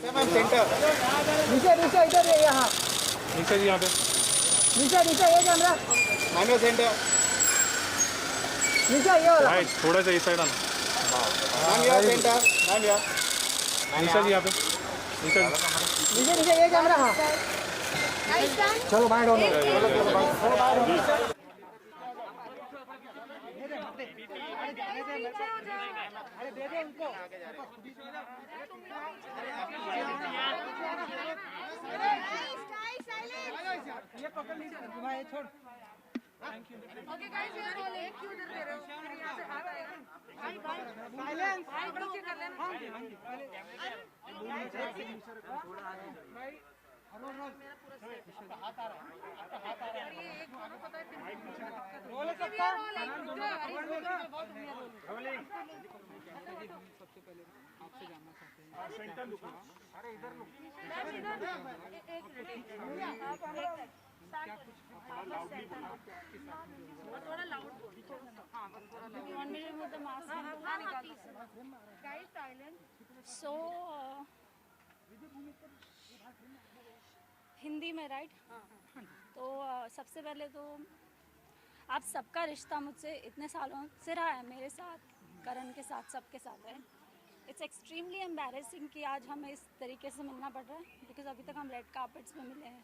Ma'am centre नीचे नीचे इधर है यहाँ नीचे जी यहाँ पे नीचे नीचे ये कैमरा मैम सेंटर नीचे ये वाला भाई थोड़ा सा इस साइड आना मैम यहाँ सेंटर मैम यहाँ नीचे जी यहाँ पे नीचे जी। नीचे नीचे ये कैमरा हाँ चलो बाय डोंट अरे दे दे उनको ये पकड़ लीजिए भाई ये छोड़ ओके गाइस ये रोल है क्यों डर रहे हो फिर यहां से हाथ आएगा भाई साइलेंस भाई नीचे कर लेना हां जी पहले भाई रोल रोल हाथ आ रहा है आपका हाथ आ रहा है ये एक दोनों पता है रोल है ये सबका रोल है बहुत बढ़िया रोल है सबसे पहले आपसे जानना चाहते हैं सेंटर लुक अरे इधर लुक एक मिनट आप क्या कुछ लाउडली बोलो थोड़ा लाउड बोलो हां थोड़ा you want me to remove the mask हां निकाल गाइस साइलेंट सो हिंदी में राइट तो सबसे पहले तो आप सबका रिश्ता मुझसे इतने सालों से रहा है मेरे साथ करण के साथ सबके साथ है इट्स एक्सट्रीमली एम्बैरेसिंग कि आज हमें इस तरीके से मिलना पड़ रहा है बिकॉज अभी तक हम रेड कार्पेट्स में मिले हैं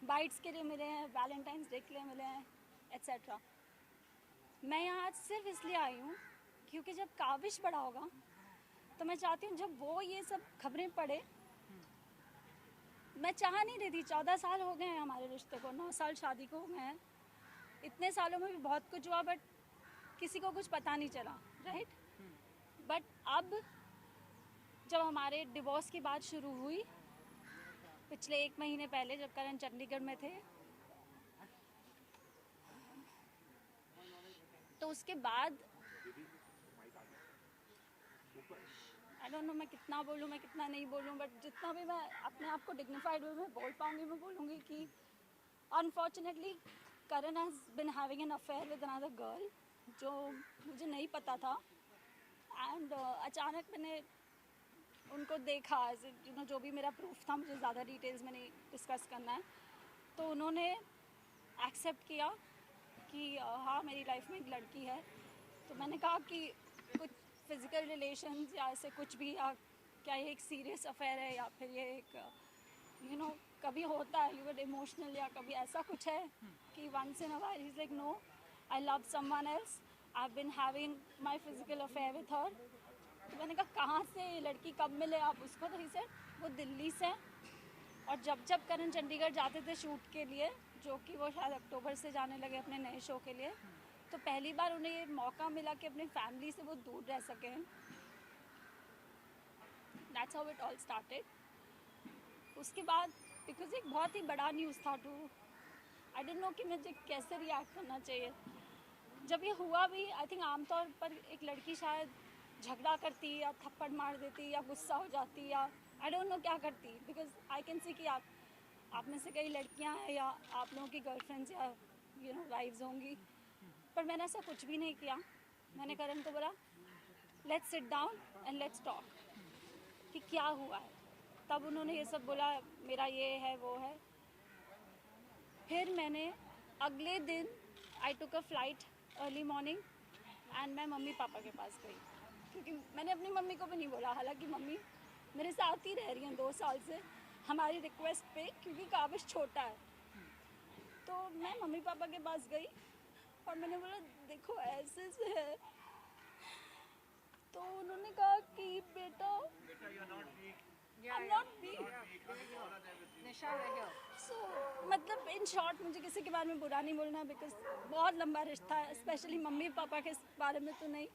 बाइट्स के लिए मिले हैं वैलेंटाइंस डे के लिए मिले हैं एट्सेट्रा मैं यहाँ आज सिर्फ इसलिए आई हूँ क्योंकि जब काविश बड़ा होगा तो मैं चाहती हूँ जब वो ये सब खबरें पढ़े मैं चाह नहीं रही थी 14 साल हो गए हैं हमारे रिश्ते को 9 साल शादी को हो गए हैं इतने सालों में भी बहुत कुछ हुआ बट किसी को कुछ पता नहीं चला राइट बट अब जब हमारे डिवोर्स की बात शुरू हुई पिछले 1 महीने पहले जब करण चंडीगढ़ में थे तो उसके बाद आई डोंट नो मैं कितना बोलूँ मैं कितना नहीं बोलूँ बट जितना भी मैं अपने आप को डिग्निफाइड वे में बोल पाऊँगी मैं बोलूँगी कि unfortunately Karan has been having an affair with another girl जो मुझे नहीं पता था एंड अचानक मैंने उनको देखा यू नो जो भी मेरा प्रूफ था मुझे ज़्यादा डिटेल्स में नहीं डिस्कस करना है तो उन्होंने एक्सेप्ट किया कि हाँ मेरी लाइफ में एक लड़की है तो मैंने कहा कि कुछ फिज़िकल रिलेशंस या ऐसे कुछ भी या क्या ये एक सीरियस अफेयर है या फिर ये एक यू नो कभी होता है यू इमोशनल या कभी ऐसा कुछ है कि once in a while he is like no I love someone else I have been having my physical affair with her तो मैंने कहा कहाँ से ये लड़की कब मिले आप उसको तो ही से वो दिल्ली से और जब करण चंडीगढ़ जाते थे शूट के लिए जो कि वो शायद अक्टूबर से जाने लगे अपने नए शो के लिए तो पहली बार उन्हें ये मौका मिला कि अपनी फैमिली से वो दूर रह सकें that's how it all started उसके बाद बिकॉज एक बहुत ही बड़ा न्यूज़ था टू आई डोंट नो कि मुझे कैसे रिएक्ट करना चाहिए जब ये हुआ भी आई थिंक आमतौर पर एक लड़की शायद झगड़ा करती या थप्पड़ मार देती या गुस्सा हो जाती या आई डोंट नो क्या करती बिकॉज आई कैन सी कि आप में से कई लड़कियां हैं या आप लोगों की गर्लफ्रेंड्स या यू नो वाइफ्स होंगी पर मैंने ऐसा कुछ भी नहीं किया मैंने करण को बोला let's sit down and let's talk कि क्या हुआ है तब उन्होंने ये सब बोला मेरा ये है वो है फिर मैंने अगले दिन I took a flight early morning and मैं मम्मी पापा के पास गई क्योंकि मैंने अपनी मम्मी को भी नहीं बोला हालांकि मम्मी मेरे साथ ही रह रही हैं 2 साल से हमारी रिक्वेस्ट पे क्योंकि काबिश छोटा है तो मैं मम्मी पापा के पास गई और मैंने बोला देखो ऐसे से है तो उन्होंने कहा कि बेटा I'm not weak. So, मतलब इन शॉर्ट मुझे किसी के बारे में बुरा नहीं बोलना है बिकॉज बहुत लंबा रिश्ता है स्पेशली मम्मी पापा के बारे में तो नहीं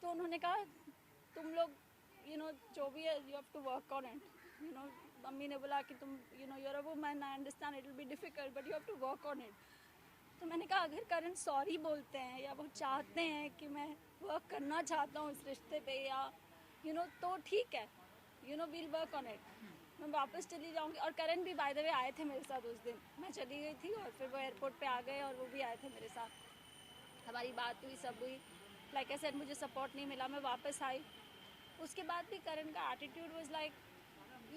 तो उन्होंने कहा तुम लोग यू नो जो भी है you have to work on it you know mummy ने बोला कि तुम you know you're a woman I understand it will be difficult but you have to work on it तो मैंने कहा अगर करण सॉरी बोलते हैं या वो चाहते हैं कि मैं वर्क करना चाहता हूँ इस रिश्ते पे या यू नो तो ठीक है you know we'll work on it मैं वापस चली जाऊँगी और करण भी बाय द वे आए थे मेरे साथ उस दिन मैं चली गई थी और फिर वो एयरपोर्ट पे आ गए और वो भी आए थे मेरे साथ हमारी बात हुई सब हुई लाइक ऐसे मुझे सपोर्ट नहीं मिला मैं वापस आई उसके बाद भी करण का attitude was like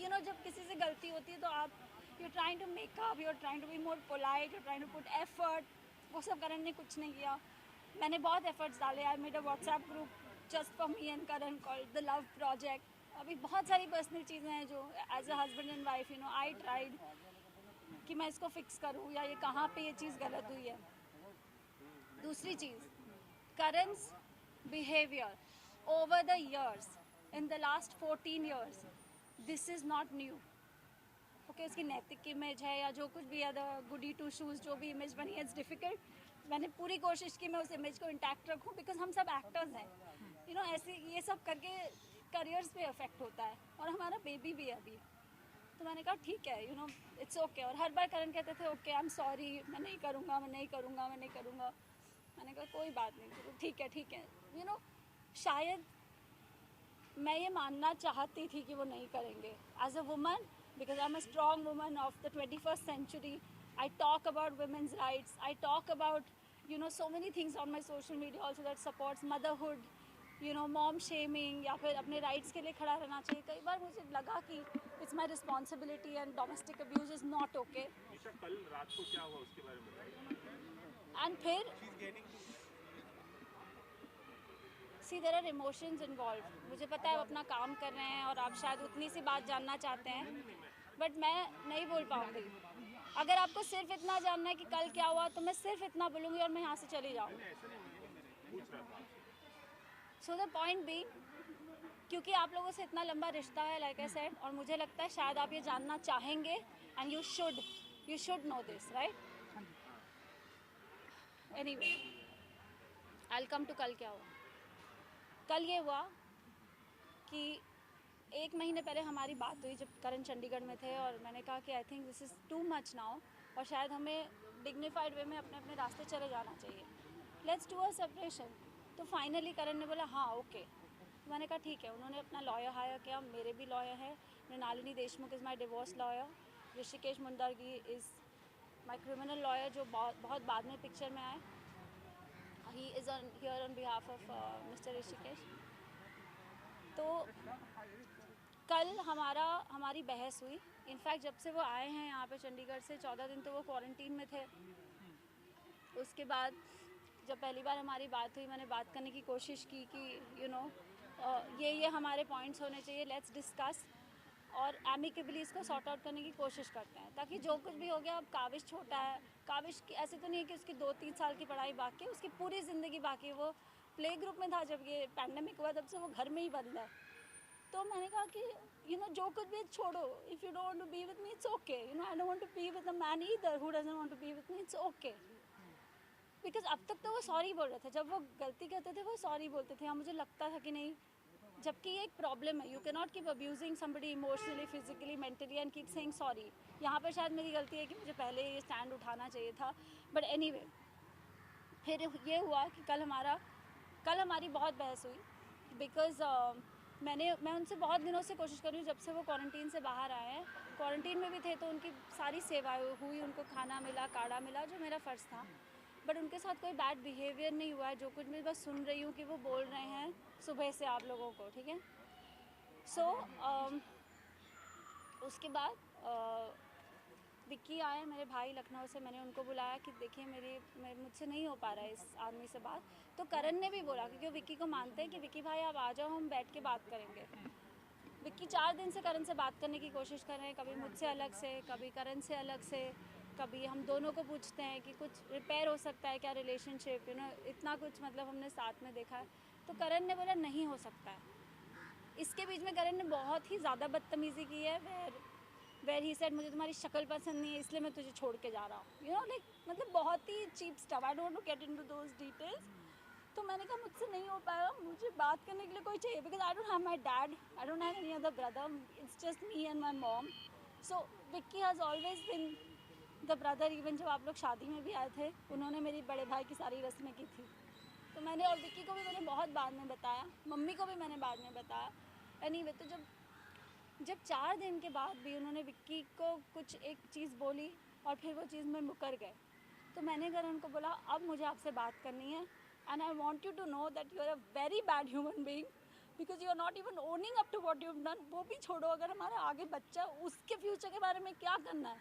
you know जब किसी से गलती होती है तो आप you trying to make up, you are trying to be more polite, you trying to put effort. वो सब करण ने कुछ नहीं किया. मैंने बहुत एफर्ट्स डाले. I made a WhatsApp group just for me and Karan called the love project. अभी बहुत सारी पर्सनल चीज़ें हैं जो as a husband and wife you know I tried कि मैं इसको फिक्स करूँ या ये कहाँ पे ये चीज़ गलत हुई है. दूसरी चीज़, करण's behavior over the years, in the last 14 years, this is not new. Okay, उसकी नैतिक इमेज है या जो कुछ भी है, द गुडी टू शूज़ जो भी इमेज बनी है, इट्स डिफ़िकल्ट. मैंने पूरी कोशिश की मैं उस इमेज को इंटैक्ट रखूं बिकॉज हम सब एक्टर्स हैं. यू नो ऐसे ये सब करके करियर्स पे अफेक्ट होता है और हमारा बेबी भी है अभी. तो मैंने कहा ठीक है, यू नो इट्स ओके. और हर बार करण कहते थे ओके आई एम सॉरी, मैं नहीं करूँगा, मैं नहीं करूँगा, मैं नहीं करूँगा. मैंने कहा कोई बात नहीं, ठीक है ठीक है. यू नो शायद मैं ये मानना चाहती थी कि वो नहीं करेंगे. As a woman, because I am a strong woman of the 21st century, I talk about women's rights, I talk about you know so many things on my social media also that supports motherhood, you know mom shaming या फिर अपने rights के लिए खड़ा रहना चाहिए. कई बार मुझे लगा कि it's my responsibility and domestic abuse is not okay. Isha, कल रात को क्या हुआ उसके बारे में बताइए. And फिर see there are emotions involved. मुझे पता है वो अपना काम कर रहे हैं और आप शायद उतनी सी बात जानना चाहते हैं, बट मैं नहीं बोल पाऊँगी. अगर आपको सिर्फ इतना जानना है कि कल क्या हुआ तो मैं सिर्फ इतना बोलूँगी और मैं यहाँ से चली जाऊँगी. सो द पॉइंट बी, क्योंकि आप लोगों से इतना लंबा रिश्ता है लाइक आई सेड, और मुझे लगता है शायद आप ये जानना चाहेंगे and you should know this right. Anyway I will come to कल क्या हुआ. कल ये हुआ कि 1 महीने पहले हमारी बात हुई जब करण चंडीगढ़ में थे और मैंने कहा कि I think this is too much now और शायद हमें डिग्निफाइड वे में अपने अपने रास्ते चले जाना चाहिए. Let's do a separation. तो फाइनली करण ने बोला हाँ ओके. तो मैंने कहा ठीक है. उन्होंने अपना लॉयर हायर किया. मेरे भी लॉयर है. Mrinalini Deshmukh is my divorce lawyer. Rishikesh Mundargi is my criminal lawyer जो बहुत बाद में पिक्चर में आए. He is on here on behalf of mister Rishikesh. तो कल हमारी बहस हुई. इनफैक्ट जब से वो आए हैं यहाँ पे चंडीगढ़ से 14 दिन तो वो क्वारंटीन में थे. उसके बाद जब पहली बार हमारी बात हुई मैंने बात करने की कोशिश की कि यू नो ये हमारे पॉइंट्स होने चाहिए, लेट्स डिस्कस और एमिकेबली इसको सॉर्ट आउट करने की कोशिश करते हैं ताकि जो कुछ भी हो गया. अब काविश छोटा है. काविश की ऐसे तो नहीं है कि उसकी 2-3 साल की पढ़ाई बाकी है, उसकी पूरी ज़िंदगी बाकी है. वो प्ले ग्रुप में था जब ये पैंडमिक हुआ, तब से वो घर में ही बंद है. तो मैंने कहा कि यू नो जो कुछ भी छोड़ो. If you don't want to be with me it's okay. You know I don't want to be with a man either who doesn't want to be with me. It's okay. Because अब तक तो वो sorry बोल रहे थे. जब वो गलती करते थे वो सॉरी बोलते थे. हाँ मुझे लगता था कि नहीं, जबकि ये एक प्रॉब्लम है. You can not keep abusing somebody emotionally, physically, mentally and keep saying sorry. यहाँ पर शायद मेरी गलती है कि मुझे पहले ये स्टैंड उठाना चाहिए था. बट एनीवे फिर ये हुआ कि कल हमारी बहुत बहस हुई. बिकॉज मैं उनसे बहुत दिनों से कोशिश कर रही हूँ जब से वो क्वारंटीन से बाहर आए हैं. क्वारंटीन में भी थे तो उनकी सारी सेवाएं हुई, उनको खाना मिला, काढ़ा मिला, जो मेरा फ़र्ज़ था. बट उनके साथ कोई बैड बिहेवियर नहीं हुआ है. जो कुछ मैं बस सुन रही हूँ कि वो बोल रहे हैं सुबह से आप लोगों को. ठीक है. सो उसके बाद विक्की आए मेरे भाई लखनऊ से. मैंने उनको बुलाया कि देखिए मुझसे नहीं हो पा रहा है इस आदमी से बात. तो करण ने भी बोला क्योंकि विक्की को मानते हैं कि विक्की भाई आप आ जाओ, हम बैठ के बात करेंगे. विक्की 4 दिन से करण से बात करने की कोशिश कर रहे हैं. कभी मुझसे अलग से, कभी करण से अलग से, कभी हम दोनों को पूछते हैं कि कुछ रिपेयर हो सकता है क्या रिलेशनशिप. यू नो इतना कुछ मतलब हमने साथ में देखा है. तो करण ने बोला नहीं हो सकता है. इसके बीच में करण ने बहुत ही ज़्यादा बदतमीज़ी की है. वेर ही सेड मुझे तुम्हारी शक्ल पसंद नहीं है इसलिए मैं तुझे छोड़ के जा रहा हूँ. यू नो लाइक मतलब बहुत ही cheap stuff. I don't want to get into those details. तो मैंने कहा मुझसे नहीं हो पाएगा, मुझे बात करने के लिए कोई चाहिए. Because I don't have my dad, I don't have any other brother, it's just me and my mom. So Vicky has always been the brother. Even जब आप लोग शादी में भी आए थे उन्होंने मेरी बड़े भाई की सारी रस्में की थी. तो मैंने और विक्की को भी मैंने बहुत बाद में बताया, मम्मी को भी मैंने बाद में बताया. एनीवे तो जब 4 दिन के बाद भी उन्होंने विक्की को कुछ एक चीज़ बोली और फिर वो चीज़ में मुकर गए. तो मैंने करण को बोला अब मुझे आपसे बात करनी है and I want you to know that you are a very bad human being because you are not even owning up to what you done. वो भी छोड़ो, अगर हमारा आगे बच्चा, उसके फ्यूचर के बारे में क्या करना है.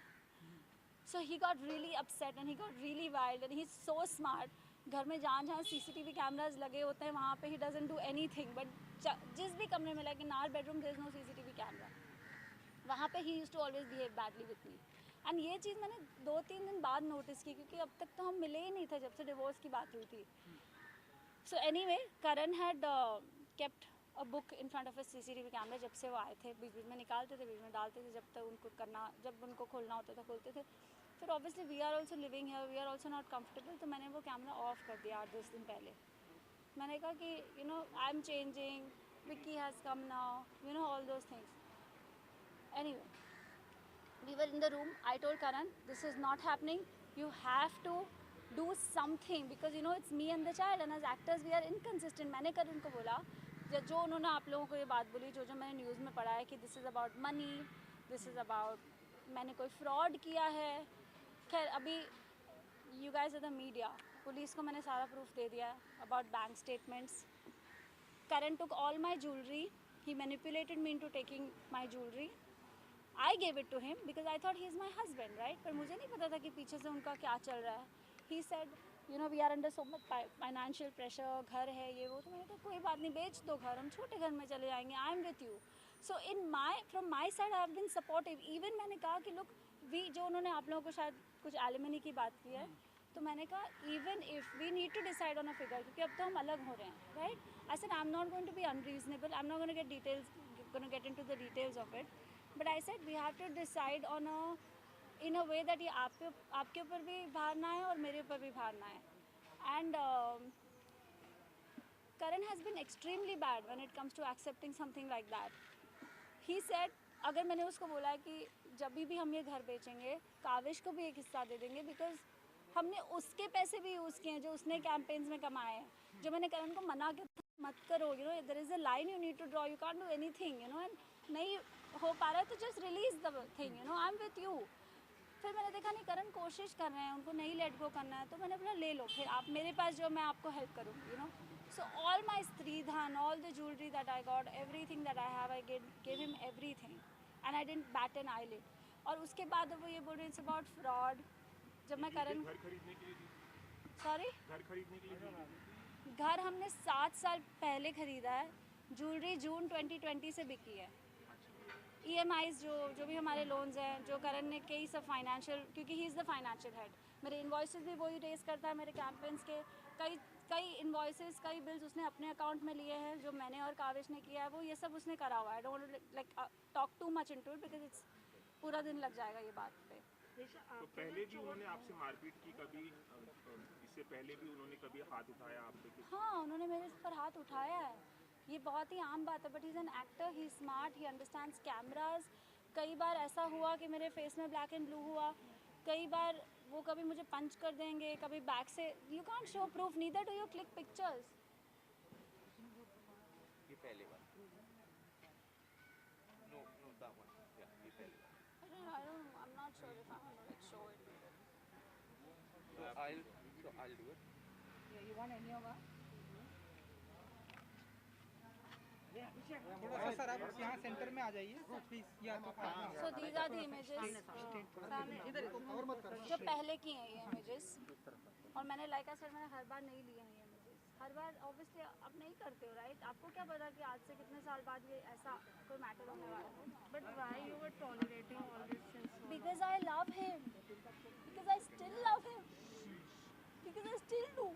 So he got really upset and he got really wild and he is so smart. घर में जहाँ जहाँ CCTV कैमराज लगे होते हैं वहाँ पे he doesn't do anything. But जिस भी कमरे में, like in our bedroom there is no CCTV camera, वहाँ पे he used to always behave badly with me. And ये चीज़ मैंने 2-3 दिन बाद नोटिस की, क्योंकि अब तक तो हम मिले ही नहीं थे जब से डिवोर्स की बात हुई थी. So anyway, Karan had kept a book in front of a CCTV camera. जब से वो आए थे, बीच बीच में निकालते थे, बीच में डालते थे, जब तक उनको करना, जब उनको खोलना होता था खोलते थे. फिर obviously we are also living here, we are also not comfortable, तो मैंने वो कैमरा ऑफ कर दिया 8-10 दिन पहले. मैंने कहा कि you know I am changing, Vicky has come now, you know all those things. Anyway, we were in the room. I told Karan, this is not happening. You have to do something because you know it's me and the child, and as actors we are inconsistent. मैंने करण को बोला, जो उन्होंने आप लोगों को ये बात बोली, जो मैंने न्यूज़ में पढ़ा है कि this is about money, this is about मैंने कोई फ्रॉड किया है. खैर अभी you guys are the media, police को मैंने सारा प्रूफ दे दिया है about bank statements. Karan took all my jewelry. He manipulated me into taking my jewelry. I gave it to him because I thought he is my husband, right? पर मुझे नहीं पता था कि पीछे से उनका क्या चल रहा है. He said, you know, we are under so much financial pressure, घर है ये वो. तो मैंने कहा कोई बात नहीं, बेच दो घर, हम छोटे घर में चले जाएंगे. I am with you. So from my side I have been supportive. Even मैंने कहा कि look, जो उन्होंने आप लोगों को शायद कुछ एलिमनी की बात की है, तो मैंने कहा even if we need to decide on a figure, क्योंकि अब तो हम अलग हो रहे हैं, right? I said I'm not going to be unreasonable. I'm not going to get into the details of it. But I said we have to decide in a way that ये आपके ऊपर भी भार ना है और मेरे ऊपर भी भार ना है. And Karan has been extremely bad when it comes to accepting something like that. He said, अगर मैंने उसको बोला कि जब भी हम ये घर बेचेंगे, काविश को भी एक हिस्सा दे देंगे, बिकॉज हमने उसके पैसे भी यूज़ किए हैं जो उसने कैंपेन्स में कमाए हैं. जो मैंने करण को मना किया मत करो, you know there is a line you need to draw, you can't do anything, you know. And नहीं हो पा रहा है तो just release the thing, you know, I am with you. फिर मैंने देखा नहीं करण कोशिश कर रहे हैं, उनको नहीं लेट गो करना है, तो मैंने बोला ले लो, फिर आप मेरे पास जो, मैं आपको हेल्प करूँगी, you know. So all my stridhan, all the jewellery that I got, everything that I have, I give him everything and I didn't bat an eyelid. और उसके बाद वो ये बोल रहे इट्स अबाउट फ्रॉड. जब मैं करण, सॉरी, घर हमने 7 साल पहले ख़रीदा है. ज्वेलरी जून 2020 से बिकी है. EMIs जो भी हमारे लोन्स हैं, जो करण ने कई सब फाइनेंशियल, क्योंकि he is the financial head, मेरे इन्वॉइसेस भी वही रेस करता है, मेरे कैंपेन्स के कई इन्वॉइसेस, कई बिल्स उसने अपने अकाउंट में लिए हैं जो मैंने और काविश ने किया है, वो ये सब उसने करा हुआ है. I don't like talk too much into it because it's पूरा दिन लग जाएगा ये बात पे. तो पहले भी उन्होंने आपसे मारपीट की, कभी इससे पहले भी उन्होंने कभी हाथ उठाया आप पे? हाँ, उन्होंने मेरे पर हाथ उठाया है, ये बहुत ही आम बात है. But he is an actor, he smart, he understands cameras. कई बार ऐसा हुआ कि मेरे फेस में ब्लैक एंड ब्लू हुआ, कई बार वो कभी मुझे पंच कर देंगे, कभी बैक से. You can't show proof, neither do you click pictures. ये पहले बार नो दैट वन, या ये पहले बार. I'm not sure if I'm gonna like show it. So I'll do it. Yeah, you want any of us? थोड़ा सा sir आप यहाँ centre में आ जाइए प्लीज. या तो So these are the images जो पहले की हैं, ये images. और मैंने like I said, मैंने हर बार नहीं लिए हैं ये images. हर बार obviously आप नहीं करते हो, right? आपको क्या पता कि आज से कितने साल बाद ये ऐसा कोई मैटर होने वाला है. But why you were tolerating all this since so Because I love him. Because I still love him. Because I still do.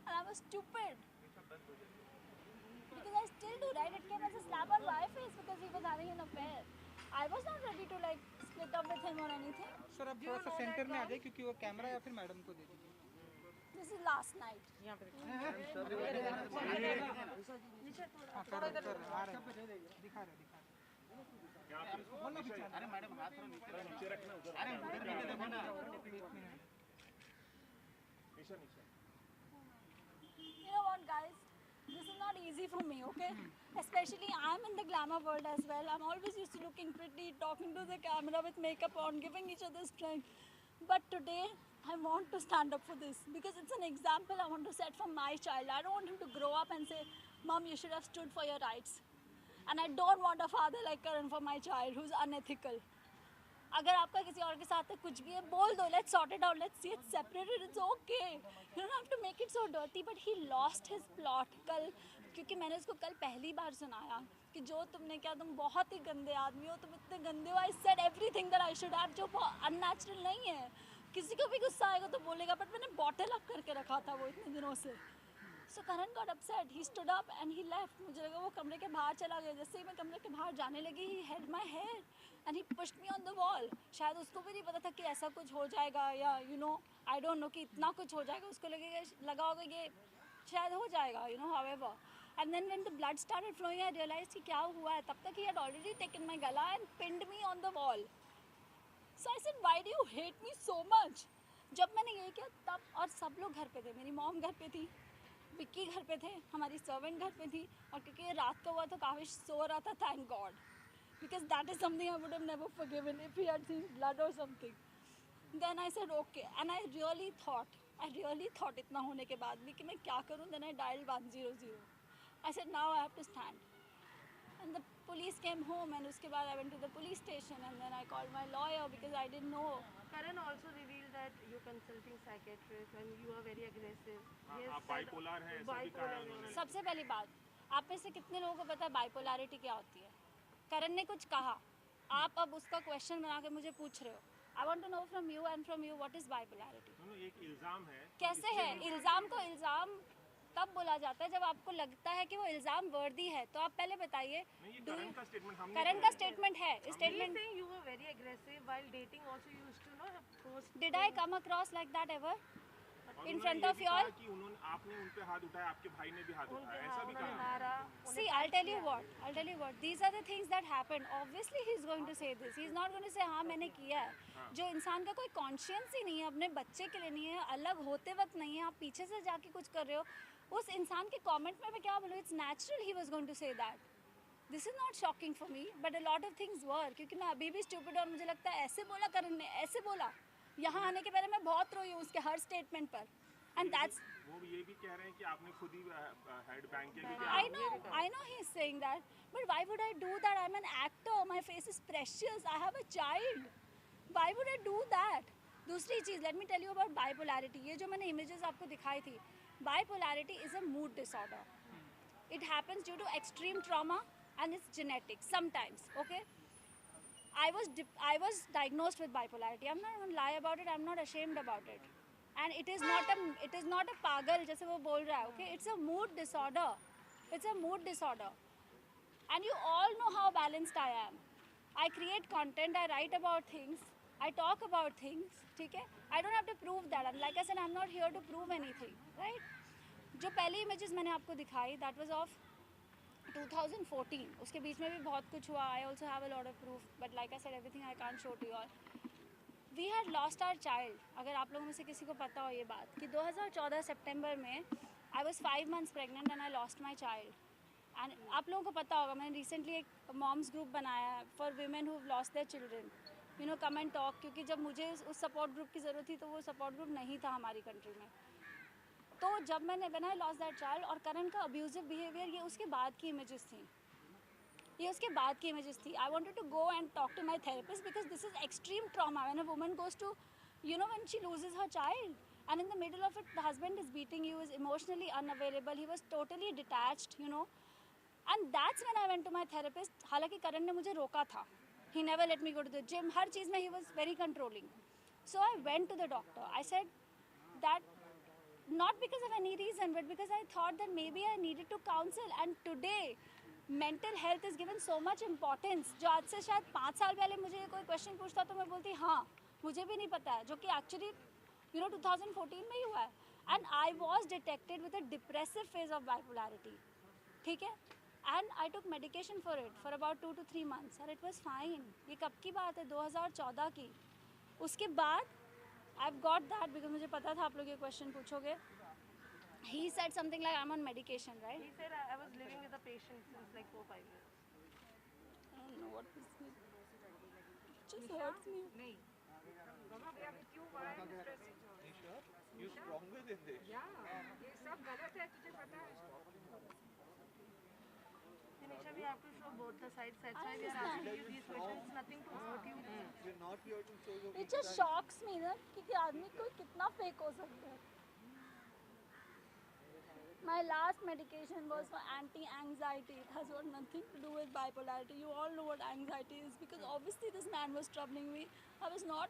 And I was stupid. Because I still do, right? It came as a slap on my face because he was having an affair. I was not ready to like split up with him or anything. Sir आप थोड़ा सा centre में आ जाइए क्योंकि वो camera या फिर madam को दे दीजिए. This is last night. हाँ सर आ रहे हैं, दिखा रहे. अरे मैडम हाथ थोड़ा नीचे रखना, उधर. अरे You know what, guys? This is not easy for me, okay? Especially I'm in the glamour world as well. I'm always used to looking pretty, talking to the camera with makeup on, giving each other strength. But today, I want to stand up for this because it's an example I want to set for my child. I don't want him to grow up and say, Mom, you should have stood for your rights. And I don't want a father like Karan for my child who's unethical. अगर आपका किसी और के साथ है कुछ भी है बोल दो, let's sort it out, let's see it separated, it's okay. You don't have to make it so dirty. But he lost his plot कल, क्योंकि मैंने उसको कल पहली बार सुनाया कि जो तुमने किया तुम बहुत ही गंदे आदमी हो, तुम इतने गंदे हो. I said everything that I should have, जो unnatural नहीं है. किसी को भी गुस्सा आएगा तो बोलेगा, बट मैंने बॉटल अप करके रखा था वो इतने दिनों से. So Karan got upset. He stood up and he left. मुझे लगा वो कमरे के बाहर चला गया. जैसे ही मैं कमरे के बाहर जाने लगी, he held my hair and he pushed me on the wall. शायद उसको भी नहीं पता था कि ऐसा कुछ हो जाएगा या I don't know कि इतना कुछ हो जाएगा. उसको लगा होगा ये शायद हो जाएगा, however. And then when the blood started flowing, I realized कि क्या हुआ है. तब तक he had already taken my gala and pinned me on the wall. So I said, why do you hate me so much? जब मैंने ये किया तब, और सब लोग घर पे थे. मेरी मॉम घर पे थी, विक्की घर पे थे, हमारी सर्वेंट घर पे थी. और क्योंकि ये रात का हुआ तो काविश सो रहा था, thank God, because that is something I would have never forgiven if he had seen blood और something. Then I said okay, and I really thought इतना होने के बाद भी कि मैं क्या करूं. Then I dialled 100. I said now I have to stand. And the police came home, and उसके बाद I went to the police station, and then I called my lawyer because I didn't know. Karan also revealed that you're consulting psychiatrist and you are very aggressive. He has आप said- bipolar हैं, ऐसा भी कहा है उन्होंने. सबसे पहली बात, आप में से कितने लोगों को पता है बाइपोलैरिटी क्या होती है? करण ने कुछ कहा, आप अब उसका क्वेश्चन बना के मुझे पूछ रहे हो. I want to know from you and from you what is bipolarity. एक इल्जाम है. कैसे है? इल्जाम को इल्जाम तब बोला जाता है जब आपको लगता है कि वो इल्जाम वर्दी है. तो आप पहले बताइए. नहीं, ये करण का स्टेटमेंट हमने करण का स्टेटमेंट है. He's statement. saying you were very aggressive while dating. Also, you used to post. Did I come across like that ever? और In उन्होंने front ये of भी you कहा all? कि उन्होंने उन पे हाथ उठाया, आपके भाई ने भी हाथ उनके उठाया, ऐसा भी उन्होंने कहा. मारा. See, I'll tell you what. These are the things that happened. Obviously, he's going to say this. He's not going to say हाँ मैंने किया है. जो इंसान का कोई कॉन्शियंस ही नहीं है, अपने बच्चे के लिए नहीं है, अलग होते वक्त नहीं है, आप पीछे से जाके कुछ कर रहे हो, उस इंसान के कमेंट में मैं क्या बोलूँ? It's natural he was going to say that. This is not shocking for me, but a lot of things were, क्योंकि मैं अभी भी स्टूपिड, और मुझे लगता है ऐसे बोला करण ने, ऐसे बोला. यहाँ आने के पहले मैं बहुत रोई हूँ उसके हर स्टेटमेंट पर. एंड दैट्स, वो ये भी कह रहे हैं कि आपने खुद ही हेड बैंक किया, क्योंकि I know he is saying that, but why would I do that? I'm an actor, my face is precious, I have a child. Why would I do that? दूसरी चीज़, let me tell you about bipolarity. ये जो मैंने images आपको दिखाई थी, bipolarity is a mood disorder. It happens due to extreme trauma and it's genetic sometimes. Okay, I was diagnosed with bipolarity. I'm not going to lie about it. I'm not ashamed about it. And it is not a pagal जैसे वो बोल रहा है. Okay, it's a mood disorder. It's a mood disorder. And you all know how balanced I am. I create content. I write about things. I talk about things. ठीक है? I don't have to prove that. And like I said, I'm not here to prove anything. Right? जो पहली images मैंने आपको दिखाई, that was of 2014. उसके बीच में भी बहुत कुछ हुआ. I also have a lot of proof. But like I said, everything I can't show to you all. We had lost our child. अगर आप लोगों में से किसी को पता हो ये बात कि 2014 सितंबर में I was 5 months pregnant and I lost my child. And आप लोगों को पता होगा, मैंने recently एक moms group बनाया है for women who've lost their children. Come and talk, क्योंकि जब मुझे उस support group की ज़रूरत थी तो वो support group नहीं था हमारी country में. तो जब when I lost that child, और करण का abusive behavior, ये उसके बाद की images थी. ये उसके बाद की images थी. I wanted to go and talk to my therapist because this is extreme trauma. When a woman goes to, when she loses her child, and in the middle of it, the husband is beating you, is emotionally unavailable, he was totally detached, And that's when I went to my therapist. हालांकि करण ने मुझे रोका था. He never let me go to the gym. हर चीज़ में he was very controlling. So I went to the doctor. I said that not because of any reason, but because I thought that maybe I needed to counsel. And today, mental health is given so much importance. जो आज से शायद 5 साल पहले मुझे कोई question पूछता तो मैं बोलती हाँ मुझे भी नहीं पता है, जो कि actually 2014 में ही हुआ है. And I was detected with a depressive phase of bipolarity. ठीक है? And I took medication for it for about 2 to 3 months and it was fine. ये कब की बात है? 2014 की. उसके बाद I've got that because मुझे पता था आप लोग ये question पूछोगे. He said something like I'm on medication, right? He said I was living with a patient since like 4-5 years. I don't know what this means. It just hurts me. नहीं Mama, we are with you. Why are you stressing? You stronger than this. Yeah, ये सब गलत है तुझे पता है. Nisha, we have to show both the sides. That's why we are asking you these questions. It's nothing to hurt you. We're not here to show you. It just shocks me ना कि आदमी को कितना fake हो सकता है. My last medication was for anti-anxiety. It has got nothing to do with bipolarity. You all know what anxiety is because obviously this man was troubling me. I was not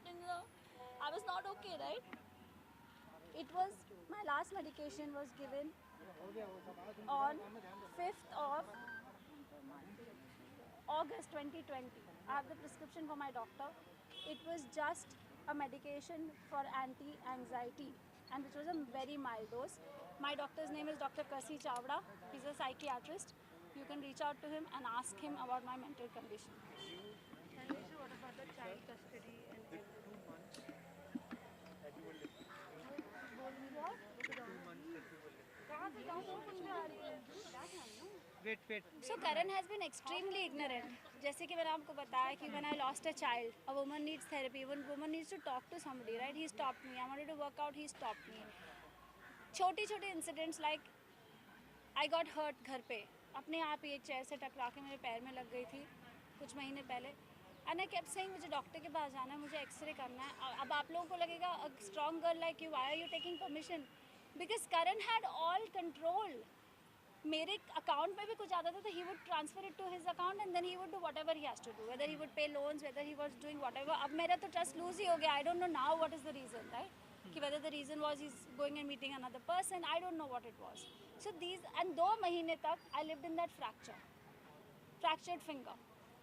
okay, right? It was, my last medication was given on 5th of August 2020. I have the prescription for my doctor. It was just a medication for anti-anxiety and which was a very mild dose. My doctor's name is Dr. Kasi Chawda. He's a psychiatrist. You can reach out to him and ask him about my mental condition. And Nisha, what about the child custody and everything? So Karan has been extremely ignorant. जैसे कि मैंने आपको बताया कि when I lost a child, a woman needs therapy. One woman needs to talk to somebody, right? He stopped me. I wanted to work out. He stopped me. छोटे incidents like I got hurt घर पे अपने आप ही एक chair से टकरा के मेरे पैर में लग गई थी कुछ महीने पहले एंड आई केप्ट सेइंग मुझे डॉक्टर के पास जाना है मुझे एक्सरे करना है. अब आप लोगों को लगेगा a strong girl like you why are you taking permission because Karan had all control. मेरे अकाउंट में भी कुछ आता था तो he would transfer it to his account and then he would do whatever he has to do whether he would pay loans whether he was doing whatever. अब मेरा तो ट्रस्ट लूज ही हो गया. I don't know now what is the reason right कि whether the reason was he's going and meeting another person. I don't know what it was. So these and 2 महीने तक I lived in that fractured finger.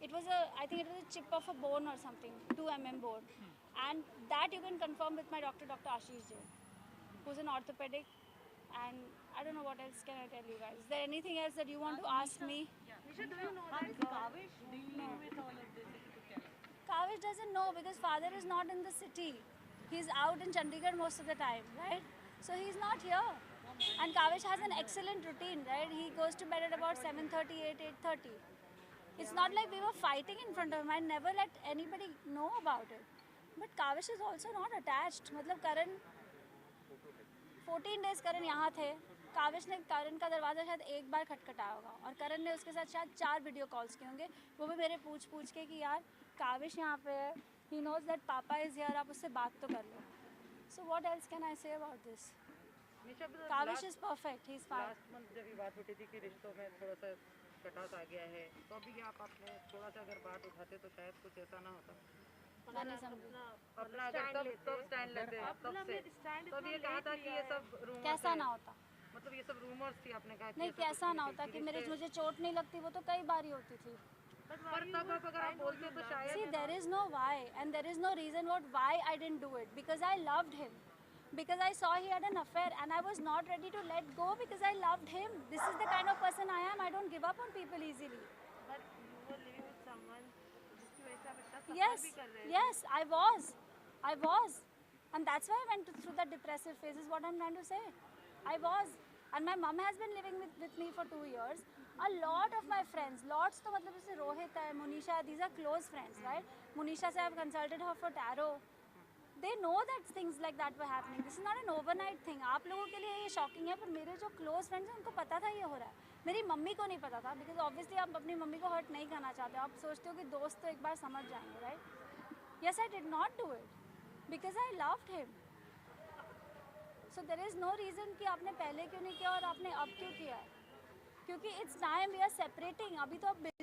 It was I think it was a chip of a bone or something, 2 mm bone, and that you can confirm with my doctor, Dr. Ashish Jain, who's an orthopedic. And I don't know what else can I tell you guys. Is there anything else that you want to ask me? Nisha, do you know that Kavish dealing with all of this? Kavish doesn't know because father is not in the city. He's out in Chandigarh most of the time, right? So he's not here. And Kavish has an excellent routine, right? He goes to bed at about 7:30, 8:30. It's not like we were fighting in front of him. I never let anybody know about it. But Kavish is also not attached. मतलब करण 14 days करण यहाँ थे. काविश ने करण का दरवाज़ा शायद एक बार खटखटाया होगा और करण ने उसके साथ शायद 4 वीडियो कॉल्स किए होंगे. वो भी मेरे पूछ के कि यार काविश यहाँ पे है. He knows that Papa is here. आप उससे बात तो कर लो. So what else can I say about this? Kavish is perfect. He's fine. Last month जब ये बात उठी थी कि रिश्तों में थोड़ा सा खटास आ गया है तो अभी आप अपने थोड़ा सा अगर बात उठाते तो शायद कुछ ऐसा ना होता. मैं नहीं समझी. अपना अगर तब स्टैंड लेते तब से तब ये कहा था कि ये सब रूमर्स कैसा ना होता मतलब ये सब रूमर्स थी आपने कहा कि नहीं कैसा ना होता कि मुझे चोट नहीं लगती वो तो कई बार ही होती थी. पर तब आप अगर आप बोलते तो शायद See, there is no why and there is no reason why I didn't do it because I loved him. Because I saw he had an affair and I was not ready to let go because I loved him. This is the kind of person I am. I don't give up on people easily. But you were living with someone जिसकी वजह से आप इतना सफर Yes, भी कर रहे थे. yes, I was. And that's why I went through that depressive phase is what I'm trying to say. I was. And my mom has been living with me for 2 years. A lot of my friends, lots तो मतलब जैसे रोहित है, Monisha, these are close friends, right? Monisha से I've consulted her for tarot. They know that things like that were happening. This is not an overnight thing. आप लोगों के लिए ये shocking है, पर मेरे जो close friends हैं उनको पता था ये हो रहा है. मेरी मम्मी को नहीं पता था, because obviously आप अपनी मम्मी को hurt नहीं करना चाहते. आप सोचते हो कि दोस्त तो एक बार समझ जाएंगे, right? Yes, I did not do it because I loved him. So there is no reason कि आपने पहले क्यों नहीं किया और आपने अब क्यों किया है. क्योंकि it's time we are separating. अभी तो आप